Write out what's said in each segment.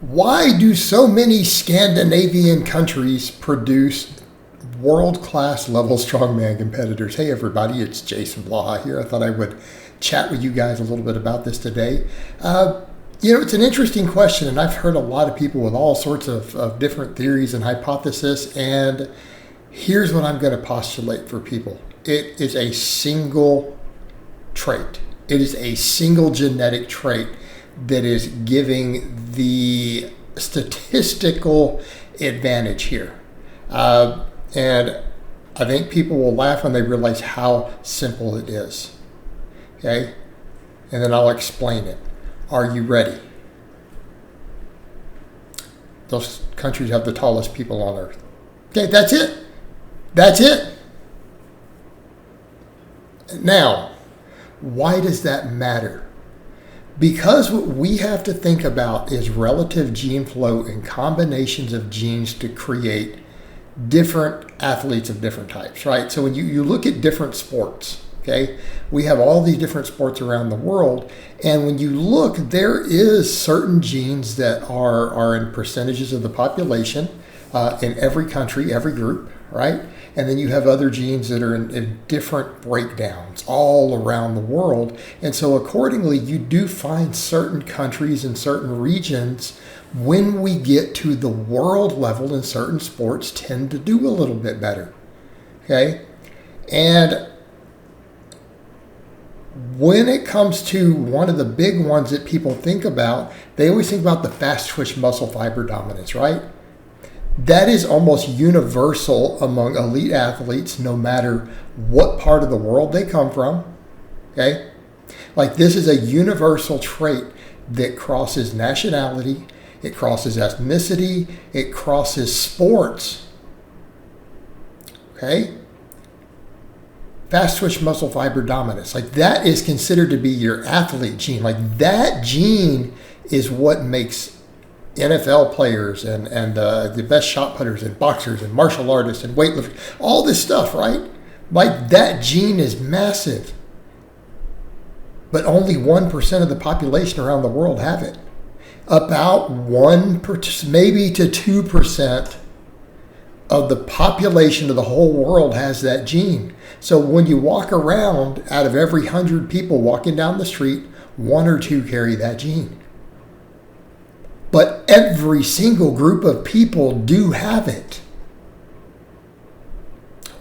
Why do so many Scandinavian countries produce world-class level strongman competitors? Hey everybody, it's Jason Blaha here. I thought I would chat with you guys a little bit about this today. It's an interesting question, and I've heard a lot of people with all sorts of different theories and hypotheses, and here's what I'm going to postulate for people. It is a single trait. It is a single genetic trait that is giving the statistical advantage here. And I think people will laugh when they realize how simple it is. Okay? And then I'll explain it. Are you ready? Those countries have the tallest people on earth. Okay, that's it. That's it. Now, why does that matter? Because what we have to think about is relative gene flow and combinations of genes to create different athletes of different types, right? So when you look at different sports, okay, we have all these different sports around the world, and when you look, there is certain genes that are in percentages of the population in every country, every group, right? And then you have other genes that are in different breakdowns all around the world. And so accordingly, you do find certain countries and certain regions, when we get to the world level in certain sports, tend to do a little bit better, okay? And when it comes to one of the big ones that people think about, they always think about the fast twitch muscle fiber dominance, right? That is almost universal among elite athletes, no matter what part of the world they come from, okay? Like, this is a universal trait that crosses nationality, it crosses ethnicity, it crosses sports, okay? Fast twitch muscle fiber dominance, like, that is considered to be your athlete gene. Like, that gene is what makes NFL players and the best shot putters and boxers and martial artists and weightlifters, all this stuff, right? Like, that gene is massive. But only 1% of the population around the world have it. About 1%, maybe to 2% of the population of the whole world has that gene. So when you walk around, out of every 100 people walking down the street, 1 or 2 carry that gene. But every single group of people do have it.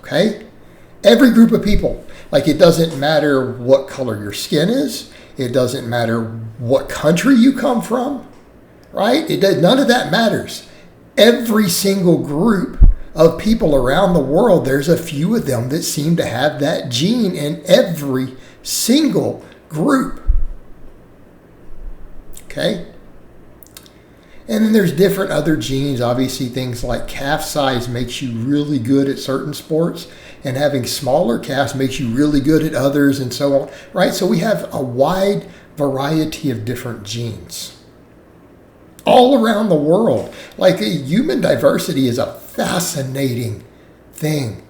Okay? Every group of people. Like, it doesn't matter what color your skin is. It doesn't matter what country you come from. Right? None of that matters. Every single group of people around the world, there's a few of them that seem to have that gene in every single group. Okay? And then there's different other genes. Obviously, things like calf size makes you really good at certain sports, and having smaller calves makes you really good at others, and so on, right? So we have a wide variety of different genes all around the world. Like, human diversity is a fascinating thing,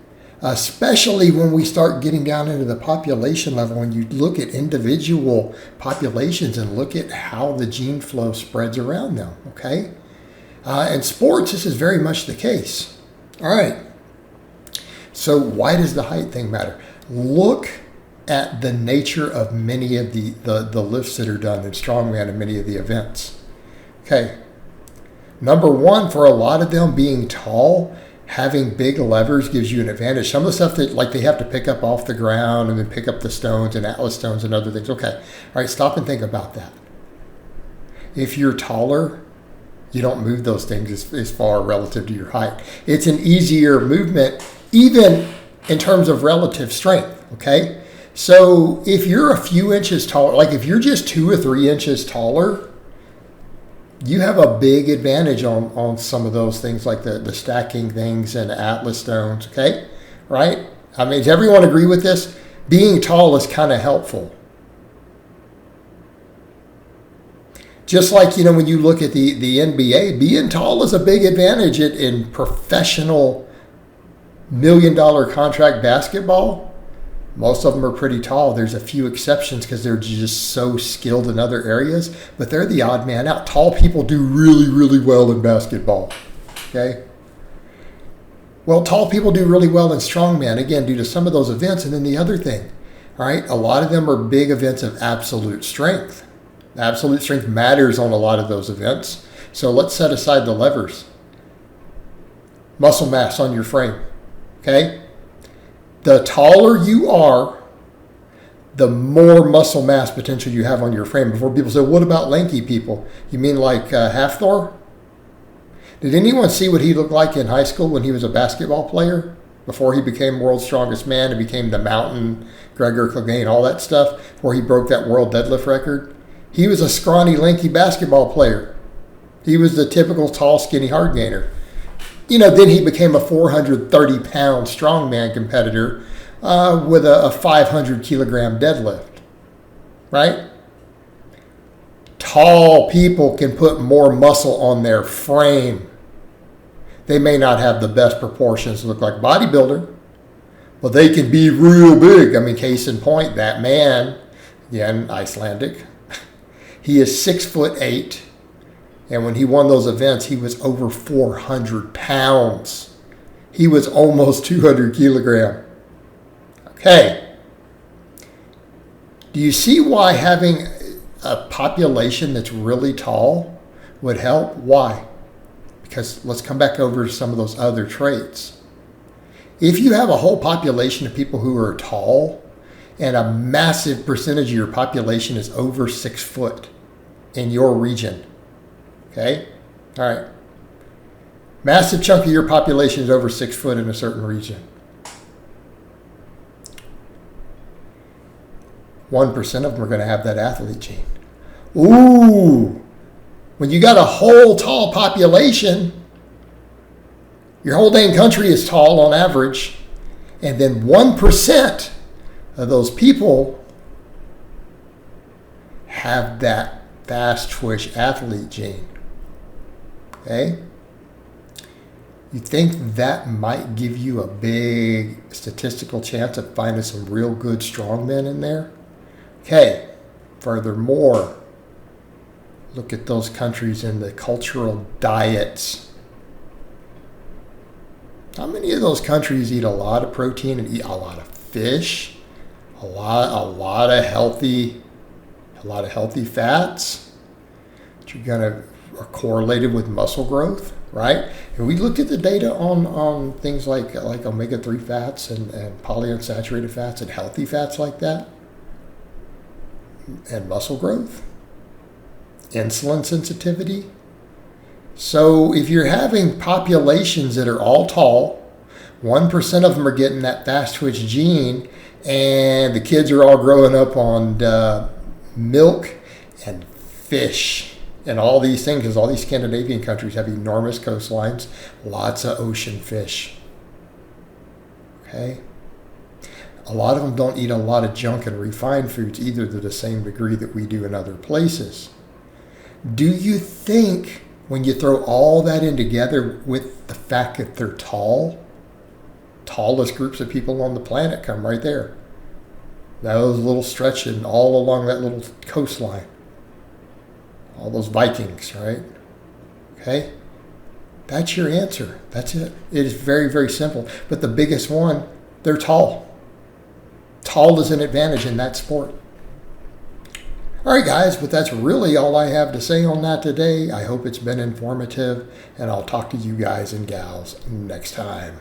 especially when we start getting down into the population level, and you look at individual populations and look at how the gene flow spreads around them, okay? In sports, this is very much the case. All right. So why does the height thing matter? Look at the nature of many of the lifts that are done in strongman and many of the events. Okay. Number one, for a lot of them, being tall, having big levers gives you an advantage. Some of the stuff that, like, they have to pick up off the ground and then pick up the stones and atlas stones and other things. Okay. All right. Stop and think about that. If you're taller, you don't move those things as far relative to your height. It's an easier movement, even in terms of relative strength. Okay. So if you're a few inches taller, like if you're just 2 or 3 inches taller, you have a big advantage on some of those things, like the stacking things and atlas stones, okay? Right? I mean, does everyone agree with this? Being tall is kind of helpful. Just like, when you look at the NBA, being tall is a big advantage in professional $1 million contract basketball. Most of them are pretty tall. There's a few exceptions because they're just so skilled in other areas, but they're the odd man out. Tall people do really, really well in basketball. Okay? Well, tall people do really well in strongman, again, due to some of those events. And then the other thing, all right, a lot of them are big events of absolute strength. Absolute strength matters on a lot of those events. So let's set aside the levers. Muscle mass on your frame, okay? The taller you are, the more muscle mass potential you have on your frame. Before people say, what about lanky people? You mean like Half-Thor? Did anyone see what he looked like in high school when he was a basketball player? Before he became world's strongest man and became the Mountain, Gregor Clegane, all that stuff, where he broke that world deadlift record? He was a scrawny, lanky basketball player. He was the typical tall, skinny hard gainer. You know, then he became a 430-pound strongman competitor with a 500-kilogram deadlift, right? Tall people can put more muscle on their frame. They may not have the best proportions to look like a bodybuilder, but they can be real big. I mean, case in point, that man, again, Icelandic, he is 6'8". And when he won those events, he was over 400 pounds. He was almost 200 kilogram. Okay. Do you see why having a population that's really tall would help? Why? Because let's come back over to some of those other traits. If you have a whole population of people who are tall and a massive percentage of your population is over 6 foot in your region, okay? All right. Massive chunk of your population is over 6 foot in a certain region. 1% of them are going to have that athlete gene. Ooh. When you got a whole tall population, your whole dang country is tall on average, and then 1% of those people have that fast twitch athlete gene. Okay? You think that might give you a big statistical chance of finding some real good strongmen in there? Okay. Furthermore, look at those countries and the cultural diets. How many of those countries eat a lot of protein and eat a lot of fish, a lot of healthy fats that are correlated with muscle growth, right? And we looked at the data on things like omega-3 fats and polyunsaturated fats and healthy fats like that, and muscle growth, insulin sensitivity. So if you're having populations that are all tall, 1% of them are getting that fast twitch gene, and the kids are all growing up on milk and fish and all these things, because all these Scandinavian countries have enormous coastlines, lots of ocean fish. Okay? A lot of them don't eat a lot of junk and refined foods either to the same degree that we do in other places. Do you think when you throw all that in together with the fact that they're tallest groups of people on the planet come right there, those little stretching all along that little coastline, all those Vikings, right? Okay? That's your answer. That's it. It is very, very simple. But the biggest one, they're tall. Tall is an advantage in that sport. All right, guys, but that's really all I have to say on that today. I hope it's been informative, and I'll talk to you guys and gals next time.